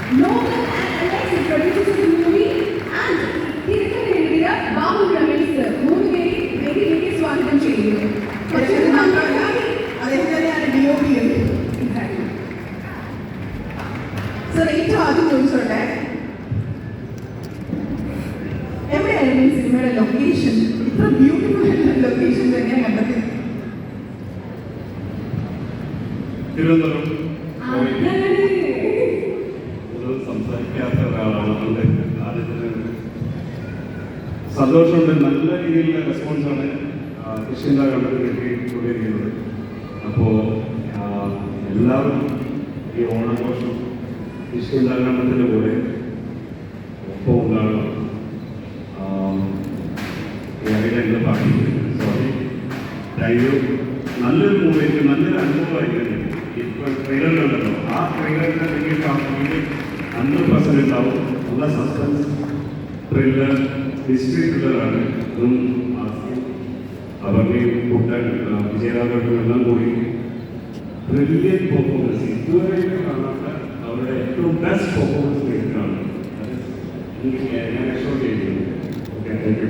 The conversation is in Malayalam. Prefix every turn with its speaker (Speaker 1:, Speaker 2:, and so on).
Speaker 1: Logan and Alex produces the movie and തിരക്കഥ എഴുതിയ ബാബു രമേശ് സർ. മൂന്ന് പേരെയും സ്വാഗതം ചെയ്യുന്നു. സർ, ഏറ്റവും ആദ്യം ചോദിച്ചോട്ടെ, എവിടെയായിരുന്നു ഈ സിനിമയുടെ ലൊക്കേഷൻ? ഇത്ര ബ്യൂട്ടിഫുൾ ആയിട്ടുള്ള ലൊക്കേഷൻ തന്നെയാണ് കണ്ടത്.
Speaker 2: തിരുവനന്തപുരം. സംസാരിക്കാത്ത ഒരാളാണ്. ആദ്യത്തിന് സന്തോഷമുണ്ട്. നല്ല രീതിയിലുള്ള റെസ്പോൺസാണ് കൃഷ്ണ കണ്ടത് കിട്ടിക്കൊണ്ടിരിക്കുന്നത്. അപ്പോൾ എല്ലാവരും ഈ ഓണാഘോഷം കൃഷ്ണ കൂടെ ഒപ്പം ഉണ്ടാകണം. എന്റെ പാട്ടി സോറി, താങ്ക് യു. നല്ലൊരു മൂവിക്ക് നല്ലൊരു അനുഭവമായിരിക്കും. ഇപ്പോൾ ട്രെയിലറിലുണ്ടല്ലോ, ആ ട്രെയിലറിനെ നിങ്ങൾക്ക് 100% ഉണ്ടാവും. നല്ല സസ്പെൻസ് ത്രില്ലർ, ഹിസ്റ്ററി ത്രില്ലറാണ്. അതും അവരുടെയും കുട്ടൻ വിജയരാഘവനും എല്ലാം കൂടി ബ്രില്യൻ പെർഫോമൻസ്. ഇതുവരെ കാണാത്ത അവരുടെ ഏറ്റവും ബെസ്റ്റ് പെർഫോമൻസ് നേരിട്ടാണ് ഞാൻ എക്സ്പെക്ട് ചെയ്യുന്നത്. Okay, thank you.